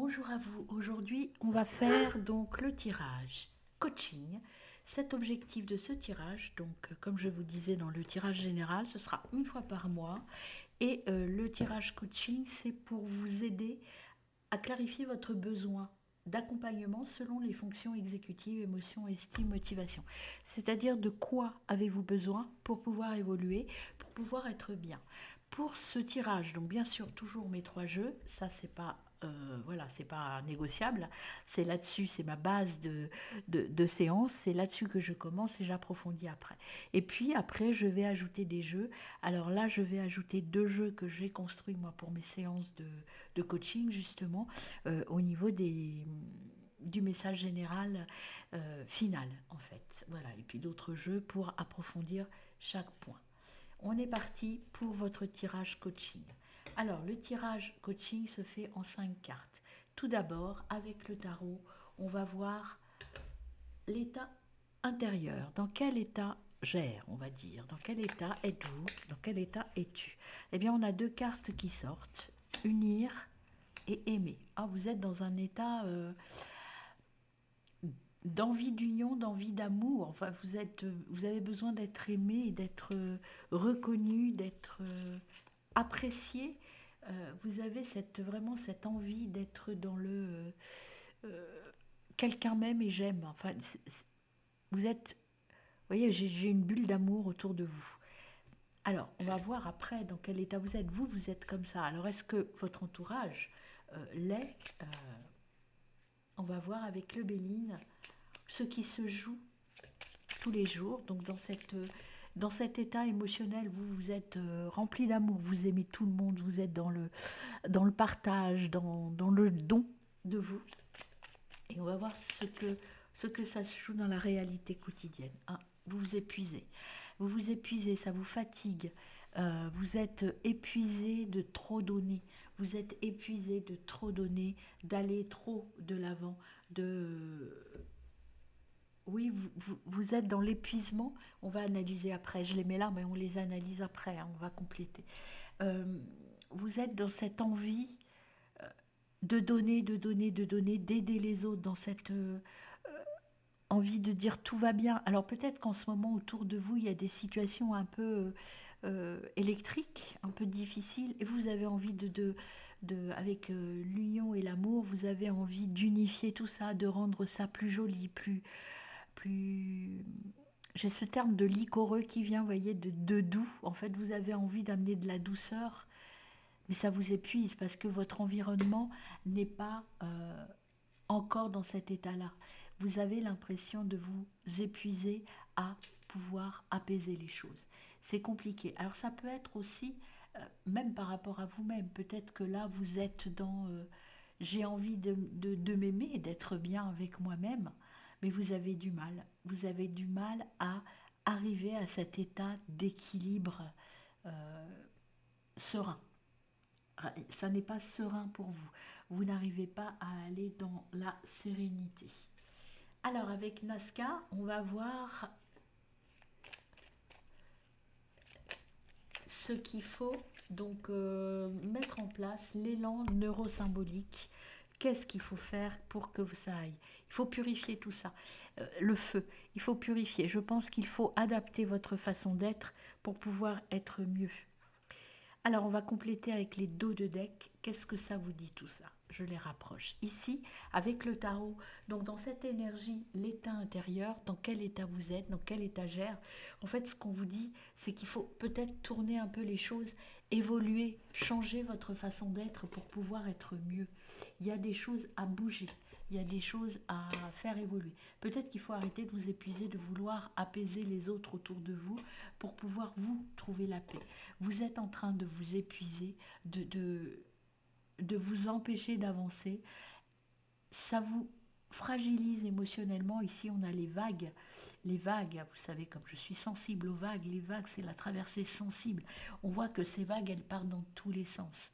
Bonjour à vous. Aujourd'hui, on va faire donc le tirage coaching. Cet objectif de ce tirage, donc comme je vous disais dans le tirage général, ce sera une fois par mois. Et le tirage coaching, c'est pour vous aider à clarifier votre besoin d'accompagnement selon les fonctions exécutives, émotion, estime, motivation. C'est-à-dire de quoi avez-vous besoin pour pouvoir évoluer, pour pouvoir être bien. Pour ce tirage, donc bien sûr toujours mes 3 jeux, ça c'est pas voilà, c'est pas négociable. C'est là-dessus, c'est ma base de séance. C'est là-dessus que je commence et j'approfondis après. Et puis après, je vais ajouter des jeux. Alors là, je vais ajouter 2 jeux que j'ai construits moi pour mes séances de coaching justement au niveau du message général final en fait. Voilà. Et puis d'autres jeux pour approfondir chaque point. On est parti pour votre tirage coaching. Alors, le tirage coaching se fait en 5 cartes. Tout d'abord, avec le tarot, on va voir l'état intérieur. Dans quel état gère, on va dire. Dans quel état êtes-vous? Dans quel état es-tu? Eh bien, on a 2 cartes qui sortent. Unir et aimer. Ah, vous êtes dans un état d'envie d'union, d'envie d'amour. Enfin, vous avez besoin d'être aimé, d'être reconnu, d'être apprécié. Vous avez vraiment cette envie d'être dans le quelqu'un m'aime et j'aime. Enfin, vous êtes, vous voyez, j'ai une bulle d'amour autour de vous. Alors, on va voir après dans quel état vous êtes. Vous êtes comme ça. Alors, est-ce que votre entourage l'est On va voir avec le Béline ce qui se joue tous les jours. Donc, dans cet état émotionnel, vous êtes rempli d'amour, vous aimez tout le monde, vous êtes dans le partage, dans le don de vous. Et on va voir ce que ça se joue dans la réalité quotidienne. Hein, vous vous épuisez. Vous vous épuisez, ça vous fatigue. Vous êtes épuisé de trop donner. Vous êtes épuisé de trop donner, d'aller trop de l'avant, de... Oui, vous êtes dans l'épuisement. On va analyser après. Je les mets là, mais on les analyse après. Hein, on va compléter. Euh, vous êtes dans cette envie de donner, de donner, de donner, d'aider les autres, dans cette envie de dire tout va bien. Alors peut-être qu'en ce moment autour de vous, il y a des situations un peu électriques, un peu difficiles, et vous avez envie avec l'union et l'amour, vous avez envie d'unifier tout ça, de rendre ça plus joli, plus... J'ai ce terme de liquoreux qui vient, vous voyez, de doux. En fait, vous avez envie d'amener de la douceur, mais ça vous épuise parce que votre environnement n'est pas encore dans cet état-là. Vous avez l'impression de vous épuiser à pouvoir apaiser les choses. C'est compliqué. Alors ça peut être aussi, même par rapport à vous-même, peut-être que là vous êtes dans j'ai envie de m'aimer et d'être bien avec moi-même, mais vous avez du mal. Vous avez du mal à arriver à cet état d'équilibre euh, serein. Ça n'est pas serein pour vous. Vous n'arrivez pas à aller dans la sérénité. Alors avec Nazca, on va voir ce qu'il faut donc mettre en place, l'élan neurosymbolique. Qu'est-ce qu'il faut faire pour que ça aille? Il faut purifier tout ça. Le feu, il faut purifier. Je pense qu'il faut adapter votre façon d'être pour pouvoir être mieux. Alors, on va compléter avec les dos de deck. Qu'est-ce que ça vous dit tout ça? Je les rapproche. Ici, avec le tarot, donc dans cette énergie, l'état intérieur, dans quel état vous êtes, dans quel état gère. En fait, ce qu'on vous dit, c'est qu'il faut peut-être tourner un peu les choses, évoluer, changer votre façon d'être pour pouvoir être mieux. Il y a des choses à bouger. Il y a des choses à faire évoluer. Peut-être qu'il faut arrêter de vous épuiser, de vouloir apaiser les autres autour de vous pour pouvoir vous trouver la paix. Vous êtes en train de vous épuiser, de vous empêcher d'avancer. Ça vous fragilise émotionnellement. Ici, on a les vagues. Les vagues, vous savez, comme je suis sensible aux vagues, les vagues, c'est la traversée sensible. On voit que ces vagues, elles partent dans tous les sens.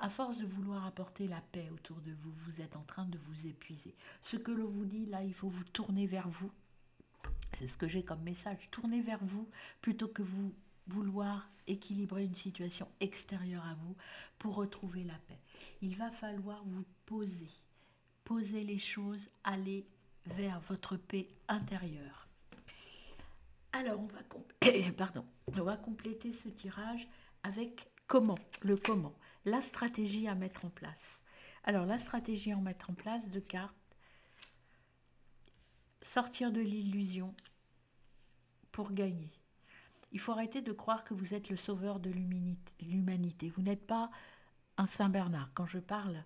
À force de vouloir apporter la paix autour de vous, vous êtes en train de vous épuiser. Ce que l'on vous dit, là, il faut vous tourner vers vous. C'est ce que j'ai comme message. Tournez vers vous plutôt que vouloir équilibrer une situation extérieure à vous pour retrouver la paix. Il va falloir vous poser les choses, aller vers votre paix intérieure. Alors, pardon, on va compléter ce tirage avec le comment, la stratégie à mettre en place. Alors, la stratégie à mettre en place de cartes, sortir de l'illusion pour gagner. Il faut arrêter de croire que vous êtes le sauveur de l'humanité. Vous n'êtes pas un Saint-Bernard. Quand je parle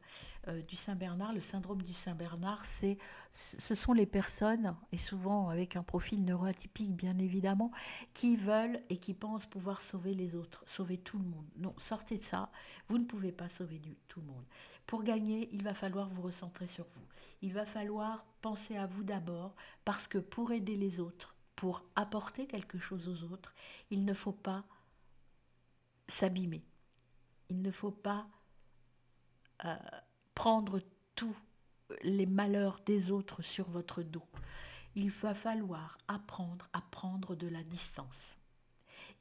du Saint-Bernard, le syndrome du Saint-Bernard, ce sont les personnes, et souvent avec un profil neuroatypique bien évidemment, qui veulent et qui pensent pouvoir sauver les autres, sauver tout le monde. Non, sortez de ça, vous ne pouvez pas sauver tout le monde. Pour gagner, il va falloir vous recentrer sur vous. Il va falloir penser à vous d'abord, parce que pour aider les autres, pour apporter quelque chose aux autres, il ne faut pas s'abîmer. Il ne faut pas prendre tous les malheurs des autres sur votre dos. Il va falloir apprendre à prendre de la distance.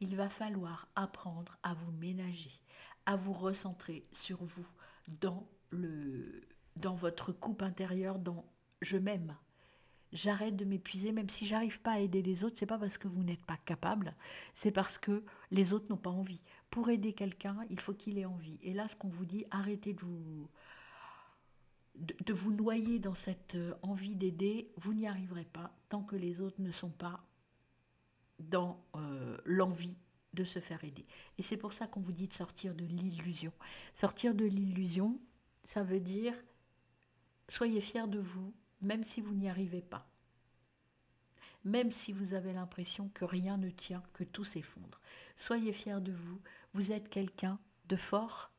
Il va falloir apprendre à vous ménager, à vous recentrer sur vous, dans votre coupe intérieure, dans je m'aime. J'arrête de m'épuiser, même si j'arrive pas à aider les autres, c'est pas parce que vous n'êtes pas capable, c'est parce que les autres n'ont pas envie. Pour aider quelqu'un, il faut qu'il ait envie. Et là, ce qu'on vous dit, arrêtez de vous noyer dans cette envie d'aider, vous n'y arriverez pas tant que les autres ne sont pas dans l'envie de se faire aider. Et c'est pour ça qu'on vous dit de sortir de l'illusion. Sortir de l'illusion, ça veut dire soyez fiers de vous, même si vous n'y arrivez pas. Même si vous avez l'impression que rien ne tient, que tout s'effondre. Soyez fiers de vous, vous êtes quelqu'un de fort,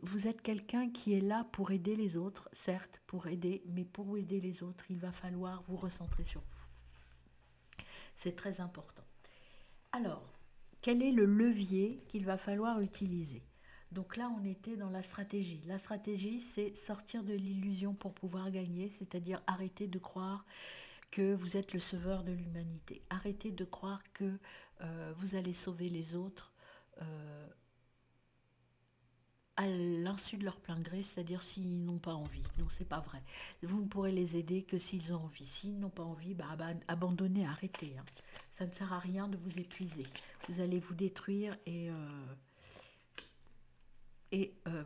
vous êtes quelqu'un qui est là pour aider les autres, certes, pour aider, mais pour aider les autres, il va falloir vous recentrer sur vous. C'est très important. Alors, quel est le levier qu'il va falloir utiliser? Donc là, on était dans la stratégie. La stratégie, c'est sortir de l'illusion pour pouvoir gagner, c'est-à-dire arrêter de croire que vous êtes le sauveur de l'humanité. Arrêtez de croire que vous allez sauver les autres à l'insu de leur plein gré, c'est-à-dire s'ils n'ont pas envie. Non, c'est pas vrai. Vous ne pourrez les aider que s'ils ont envie. S'ils n'ont pas envie, abandonnez, arrêtez. Hein. Ça ne sert à rien de vous épuiser. Vous allez vous détruire et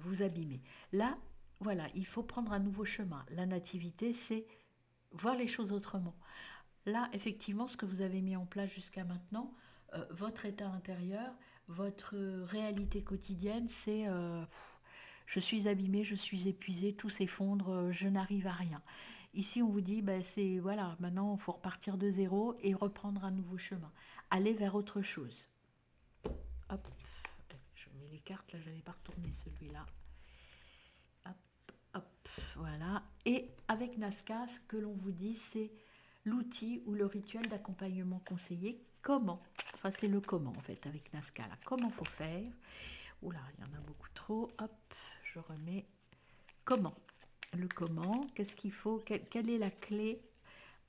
vous abîmer. Là, voilà, il faut prendre un nouveau chemin. La nativité, c'est voir les choses autrement. Là, effectivement, ce que vous avez mis en place jusqu'à maintenant, votre état intérieur, votre réalité quotidienne, c'est je suis abîmée, je suis épuisée, tout s'effondre, je n'arrive à rien. Ici, on vous dit, c'est voilà, maintenant, il faut repartir de zéro et reprendre un nouveau chemin. Aller vers autre chose. Hop, je mets les cartes, là, je n'avais pas retourné celui-là. Hop, hop, voilà. Et avec Nazca, ce que l'on vous dit, c'est l'outil ou le rituel d'accompagnement conseillé. Comment? Enfin, c'est le comment, en fait, avec Nazca. Là. Comment faut faire? Oula, il y en a beaucoup trop. Hop, je remets. Comment? Le comment, qu'est-ce qu'il faut? Quelle est la clé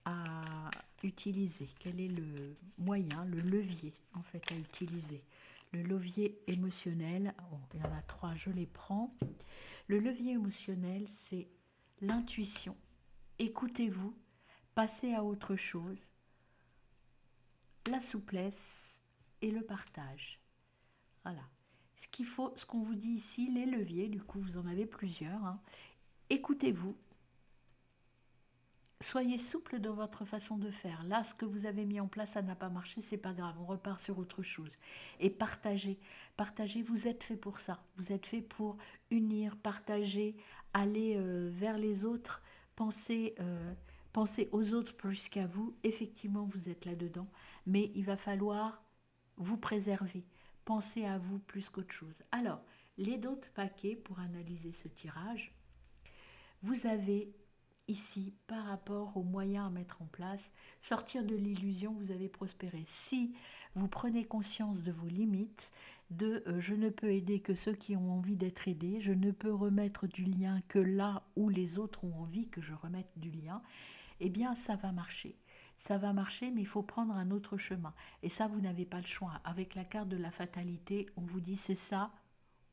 à utiliser? Quel est le moyen, le levier, en fait, à utiliser? Le levier émotionnel, bon, il y en a 3, je les prends. Le levier émotionnel, c'est l'intuition. Écoutez-vous, passez à autre chose, la souplesse et le partage. Voilà. Ce qu'il faut, ce qu'on vous dit ici, les leviers, du coup vous en avez plusieurs. Hein. Écoutez-vous. Soyez souple dans votre façon de faire. Là, ce que vous avez mis en place, ça n'a pas marché, c'est pas grave, on repart sur autre chose. Et partagez. Partagez, vous êtes fait pour ça. Vous êtes fait pour unir, partager, aller vers les autres, penser aux autres plus qu'à vous. Effectivement, vous êtes là-dedans, mais il va falloir vous préserver. Pensez à vous plus qu'autre chose. Alors, les d'autres paquets pour analyser ce tirage, vous avez ici, par rapport aux moyens à mettre en place, sortir de l'illusion, vous avez prospéré. Si vous prenez conscience de vos limites, je ne peux aider que ceux qui ont envie d'être aidés, je ne peux remettre du lien que là où les autres ont envie que je remette du lien, eh bien ça va marcher. ça va marcher, mais il faut prendre un autre chemin. Et ça, vous n'avez pas le choix. Avec la carte de la fatalité, on vous dit c'est ça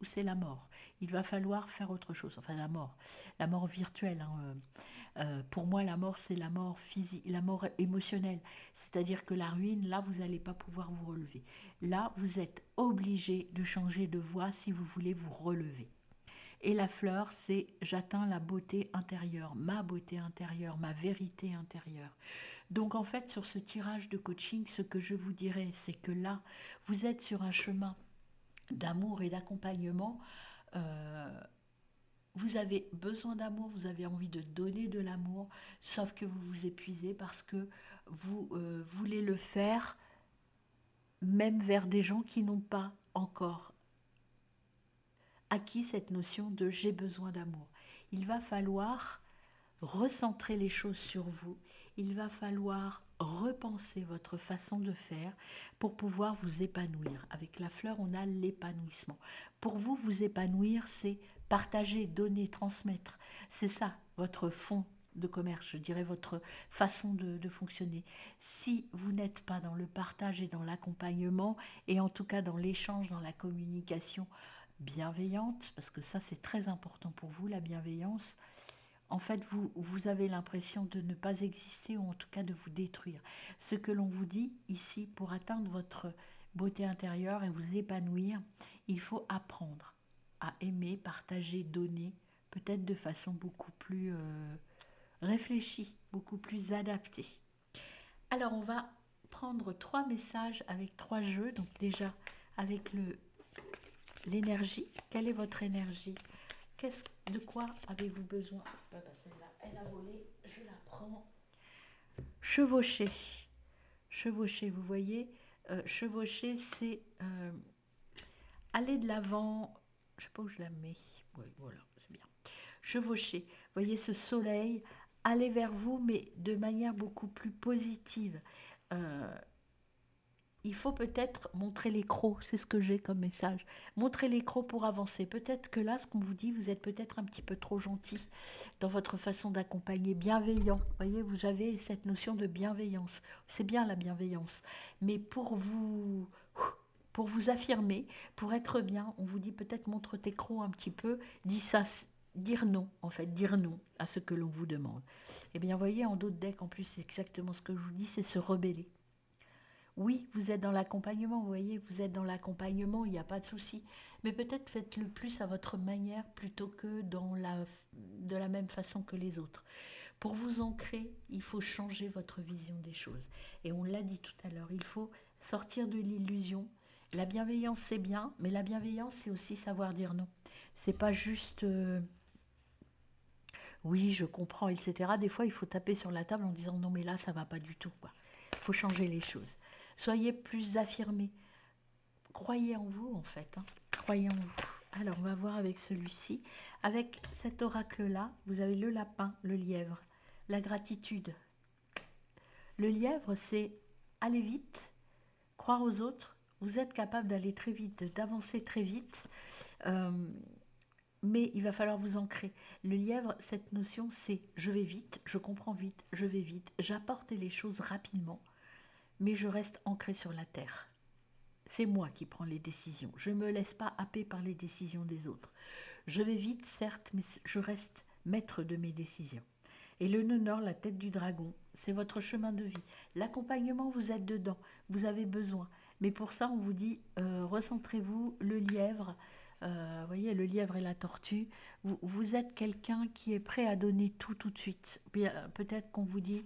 ou c'est la mort. Il va falloir faire autre chose. Enfin, la mort virtuelle, hein. Pour moi, la mort, c'est la mort physique, la mort émotionnelle. C'est-à-dire que la ruine, là, vous n'allez pas pouvoir vous relever. Là, vous êtes obligé de changer de voie si vous voulez vous relever. Et la fleur, c'est j'atteins la beauté intérieure, ma vérité intérieure. Donc en fait, sur ce tirage de coaching, ce que je vous dirais, c'est que là, vous êtes sur un chemin d'amour et d'accompagnement. Euh, vous avez besoin d'amour, vous avez envie de donner de l'amour, sauf que vous vous épuisez parce que vous voulez le faire même vers des gens qui n'ont pas encore acquis cette notion de j'ai besoin d'amour. Il va falloir recentrer les choses sur vous, il va falloir repenser votre façon de faire pour pouvoir vous épanouir. Avec la fleur, on a l'épanouissement. Pour vous, vous épanouir, c'est partager, donner, transmettre. C'est ça, votre fond de commerce, je dirais votre façon de fonctionner. Si vous n'êtes pas dans le partage et dans l'accompagnement, et en tout cas dans l'échange, dans la communication bienveillante, parce que ça c'est très important pour vous, la bienveillance, en fait, vous avez l'impression de ne pas exister ou en tout cas de vous détruire. Ce que l'on vous dit ici, pour atteindre votre beauté intérieure et vous épanouir, il faut apprendre à aimer, partager, donner, peut-être de façon beaucoup plus réfléchie, beaucoup plus adaptée. Alors, on va prendre 3 messages avec 3 jeux. Donc déjà, avec l'énergie. Quelle est votre énergie? De quoi avez-vous besoin? Celle-là, elle a volé, je la prends. Chevaucher. Chevaucher, vous voyez, chevaucher, c'est aller de l'avant. Je ne sais pas où je la mets. Oui, voilà, c'est bien. Chevaucher, vous voyez ce soleil, aller vers vous, mais de manière beaucoup plus positive. Euh, il faut peut-être montrer les crocs, c'est ce que j'ai comme message. Montrer les crocs pour avancer. Peut-être que là, ce qu'on vous dit, vous êtes peut-être un petit peu trop gentil dans votre façon d'accompagner, bienveillant. Vous voyez, vous avez cette notion de bienveillance. C'est bien la bienveillance. Mais pour vous affirmer, pour être bien, on vous dit peut-être montre tes crocs un petit peu, dis ça, dire non, en fait, dire non à ce que l'on vous demande. Eh bien, vous voyez, en dos de deck, en plus, c'est exactement ce que je vous dis, c'est se rebeller. Oui, vous êtes dans l'accompagnement, vous voyez, vous êtes dans l'accompagnement, il n'y a pas de souci. Mais peut-être faites-le plus à votre manière plutôt que de la même façon que les autres. Pour vous ancrer, il faut changer votre vision des choses. Et on l'a dit tout à l'heure, il faut sortir de l'illusion. La bienveillance, c'est bien, mais la bienveillance, c'est aussi savoir dire non. C'est pas juste oui, je comprends, etc. Des fois, il faut taper sur la table en disant non, mais là, ça va pas du tout, quoi. Il faut changer les choses. Soyez plus affirmés. Croyez en vous, en fait, hein. Croyez en vous. Alors, on va voir avec celui-ci. Avec cet oracle-là, vous avez le lapin, le lièvre, la gratitude. Le lièvre, c'est aller vite, croire aux autres. Vous êtes capable d'aller très vite, d'avancer très vite. Euh, mais il va falloir vous ancrer. Le lièvre, cette notion, c'est je vais vite, je comprends vite, je vais vite, j'apporte les choses rapidement, mais je reste ancré sur la terre. C'est moi qui prends les décisions. Je ne me laisse pas happer par les décisions des autres. Je vais vite, certes, mais je reste maître de mes décisions. Et le nœud nord, la tête du dragon, c'est votre chemin de vie. L'accompagnement, vous êtes dedans, vous avez besoin. Mais pour ça, on vous dit, recentrez-vous, le lièvre, vous voyez, le lièvre et la tortue, vous êtes quelqu'un qui est prêt à donner tout de suite. Peut-être qu'on vous dit,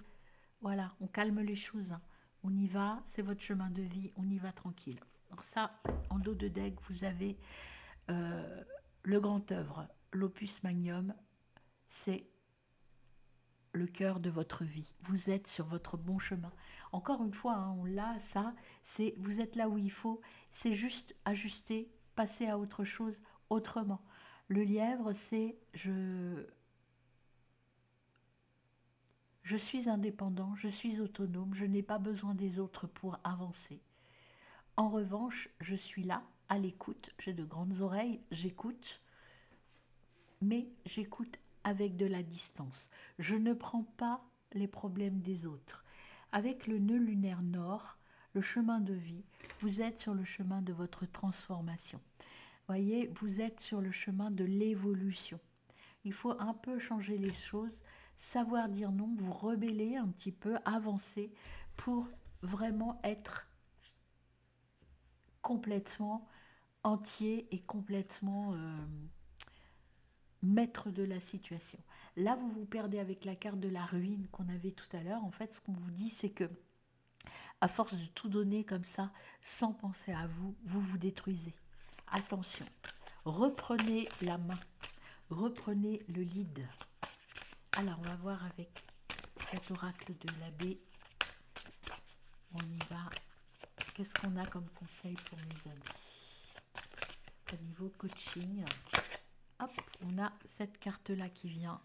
voilà, on calme les choses, hein. On y va, c'est votre chemin de vie, on y va tranquille. Alors ça, en dos de deck, vous avez euh, le grand œuvre, l'opus magnum, c'est le cœur de votre vie. Vous êtes sur votre bon chemin. Encore une fois, hein, on l'a, ça, c'est vous êtes là où il faut, c'est juste ajuster, passer à autre chose autrement. Le lièvre, c'est je suis indépendant, je suis autonome, je n'ai pas besoin des autres pour avancer. En revanche, je suis là, à l'écoute, j'ai de grandes oreilles, j'écoute, mais j'écoute avec de la distance. Je ne prends pas les problèmes des autres. avec le nœud lunaire nord, le chemin de vie, vous êtes sur le chemin de votre transformation. Voyez, vous êtes sur le chemin de l'évolution. Il faut un peu changer les choses, savoir dire non, vous rebeller un petit peu, avancer pour vraiment être complètement entier et complètement maître de la situation. Là, vous vous perdez avec la carte de la ruine qu'on avait tout à l'heure. En fait, ce qu'on vous dit, c'est que à force de tout donner comme ça, sans penser à vous, vous vous détruisez. Attention, reprenez la main, reprenez le lead. Alors, on va voir avec cet oracle de l'abbé. On y va. Qu'est-ce qu'on a comme conseil pour mes amis au niveau coaching? Hop, on a cette carte-là qui vient.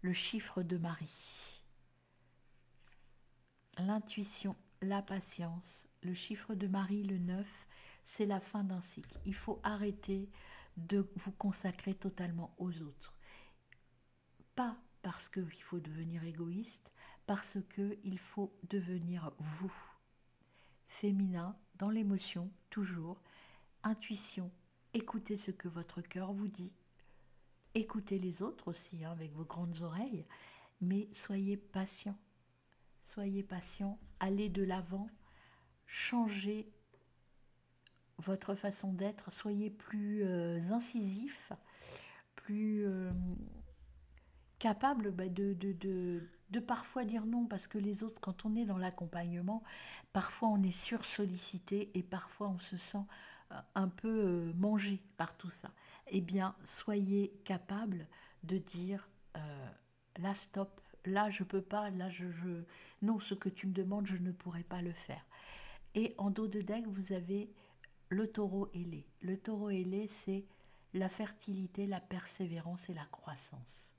Le chiffre de Marie. L'intuition, la patience. Le chiffre de Marie, le 9, c'est la fin d'un cycle. Il faut arrêter de vous consacrer totalement aux autres. Pas parce qu'il faut devenir égoïste, parce qu'il faut devenir vous. Féminin, dans l'émotion, toujours. Intuition, écoutez ce que votre cœur vous dit. Écoutez les autres aussi, hein, avec vos grandes oreilles, mais soyez patient. Soyez patient, allez de l'avant, changez votre façon d'être, soyez plus incisif, plus capable de parfois dire non, parce que les autres, quand on est dans l'accompagnement, parfois on est sursollicité et parfois on se sent un peu mangé par tout ça. Eh bien, soyez capable de dire là, stop, là, je peux pas, là, non, ce que tu me demandes, je ne pourrai pas le faire. Et en dos de deck, vous avez le taureau ailé. Le taureau ailé, c'est la fertilité, la persévérance et la croissance.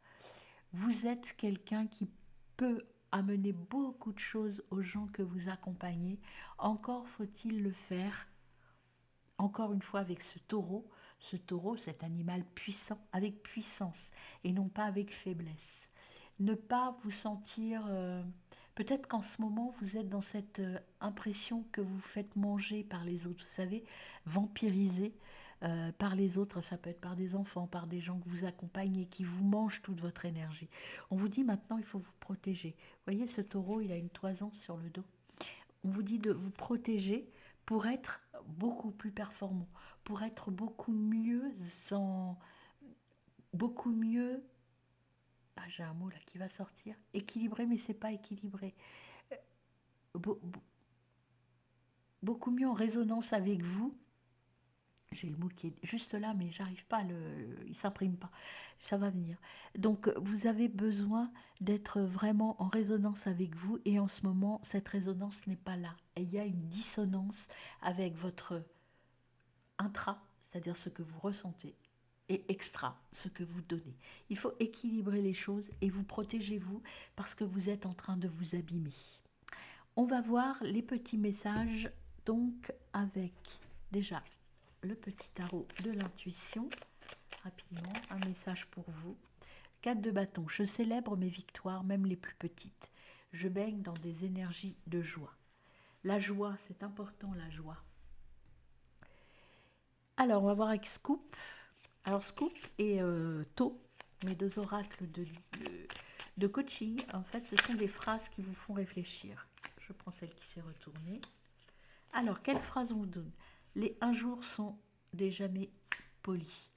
Vous êtes quelqu'un qui peut amener beaucoup de choses aux gens que vous accompagnez. Encore faut-il le faire, encore une fois, avec ce taureau. Ce taureau, cet animal puissant, avec puissance et non pas avec faiblesse. Ne pas vous sentir... peut-être qu'en ce moment, vous êtes dans cette impression que vous faites manger par les autres. Vous savez, vampiriser par les autres, ça peut être par des enfants, par des gens que vous accompagnez, qui vous mangent toute votre énergie. On vous dit maintenant, il faut vous protéger. Vous voyez, ce taureau, il a une toison sur le dos. On vous dit de vous protéger pour être beaucoup plus performant, pour être beaucoup mieux beaucoup mieux... Ah, j'ai un mot là qui va sortir. Équilibré, mais c'est pas équilibré. Be beaucoup mieux en résonance avec vous. J'ai le mot qui est juste là, mais j'arrive pas à le... Il s'imprime pas. Ça va venir. Donc, vous avez besoin d'être vraiment en résonance avec vous. Et en ce moment, cette résonance n'est pas là. Et il y a une dissonance avec votre intra, c'est-à-dire ce que vous ressentez, et extra, ce que vous donnez. Il faut équilibrer les choses et vous protégez-vous parce que vous êtes en train de vous abîmer. On va voir les petits messages, donc avec déjà le petit tarot de l'intuition. Rapidement, un message pour vous. 4 de bâton. Je célèbre mes victoires, même les plus petites. Je baigne dans des énergies de joie. La joie, c'est important, la joie. Alors, on va voir avec Scoop. Alors, Scoop et Tau, mes deux oracles de coaching, en fait, ce sont des phrases qui vous font réfléchir. Je prends celle qui s'est retournée. Alors, quelle phrase on vous donne? Les un jour sont des jamais polis.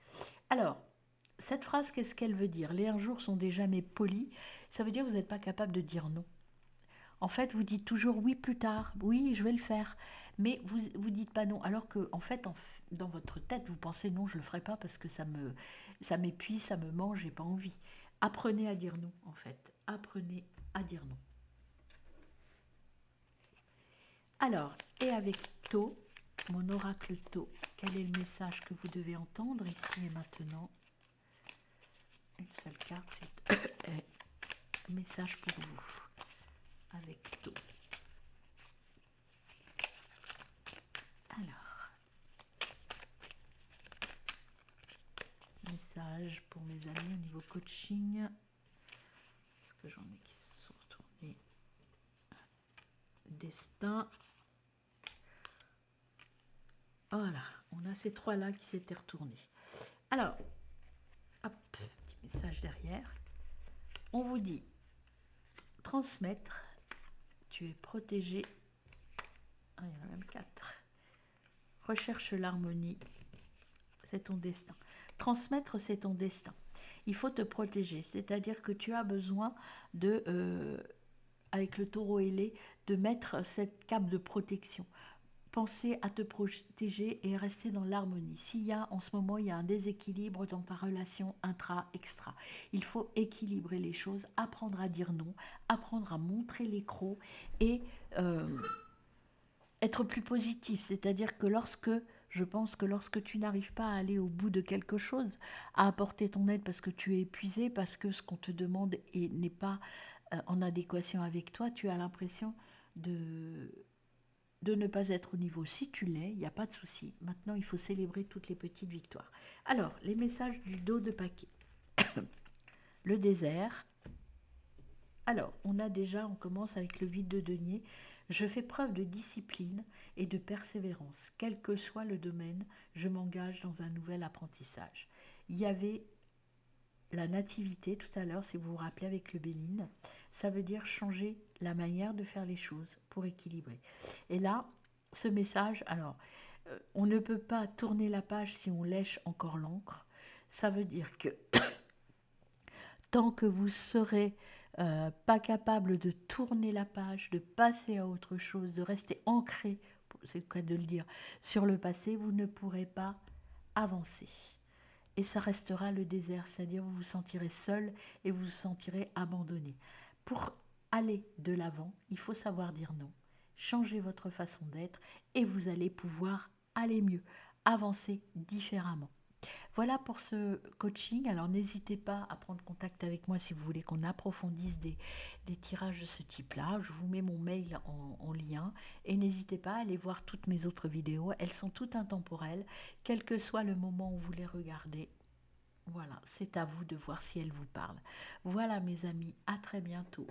Alors, cette phrase, qu'est-ce qu'elle veut dire? Les un jour sont des jamais polis. Ça veut dire que vous n'êtes pas capable de dire non. En fait, vous dites toujours oui plus tard, oui, je vais le faire. Mais vous ne dites pas non. Alors que, en fait, dans votre tête, vous pensez non, je ne le ferai pas parce que ça m'épuise, ça me mange, j'ai pas envie. Apprenez à dire non, en fait. Apprenez à dire non. Alors, et avec Tau, mon oracle Tau, quel est le message que vous devez entendre ici et maintenant? Une seule carte, c'est message pour vous. Avec Tau. Alors, message pour mes amis au niveau coaching. Est-ce que j'en ai qui se sont retournés? destin. Voilà, on a ces trois-là qui s'étaient retournés. Alors, hop, petit message derrière. On vous dit, transmettre, tu es protégé. Ah, il y en a même 4. Recherche l'harmonie, c'est ton destin. Transmettre, c'est ton destin. Il faut te protéger, c'est-à-dire que tu as besoin de, avec le taureau ailé, de mettre cette cape de protection. Penser à te protéger et rester dans l'harmonie. S'il y a en ce moment il y a un déséquilibre dans ta relation intra-extra, il faut équilibrer les choses, apprendre à dire non, apprendre à montrer les crocs et être plus positif. C'est-à-dire que je pense que lorsque tu n'arrives pas à aller au bout de quelque chose, à apporter ton aide parce que tu es épuisé, parce que ce qu'on te demande n'est pas en adéquation avec toi, tu as l'impression de ne pas être au niveau. Si tu l'es, il n'y a pas de souci. Maintenant, il faut célébrer toutes les petites victoires. Alors, les messages du dos de paquet. Le désert. Alors, on commence avec le 8 de denier. Je fais preuve de discipline et de persévérance. Quel que soit le domaine, je m'engage dans un nouvel apprentissage. Il y avait la nativité tout à l'heure, si vous vous rappelez, avec le Béline. Ça veut dire changer la manière de faire les choses pour équilibrer. Et là, ce message, alors, on ne peut pas tourner la page si on lèche encore l'encre. Ça veut dire que tant que vous serez pas capable de tourner la page, de passer à autre chose, de rester ancré, c'est le cas de le dire, sur le passé, vous ne pourrez pas avancer. Et ça restera le désert, c'est-à-dire vous vous sentirez seul et vous vous sentirez abandonné. Pour aller de l'avant, il faut savoir dire non, changer votre façon d'être et vous allez pouvoir aller mieux, avancer différemment. Voilà pour ce coaching. Alors n'hésitez pas à prendre contact avec moi si vous voulez qu'on approfondisse des tirages de ce type-là. Je vous mets mon mail en lien et n'hésitez pas à aller voir toutes mes autres vidéos. Elles sont toutes intemporelles, quel que soit le moment où vous les regardez. Voilà, c'est à vous de voir si elles vous parlent. Voilà mes amis, à très bientôt.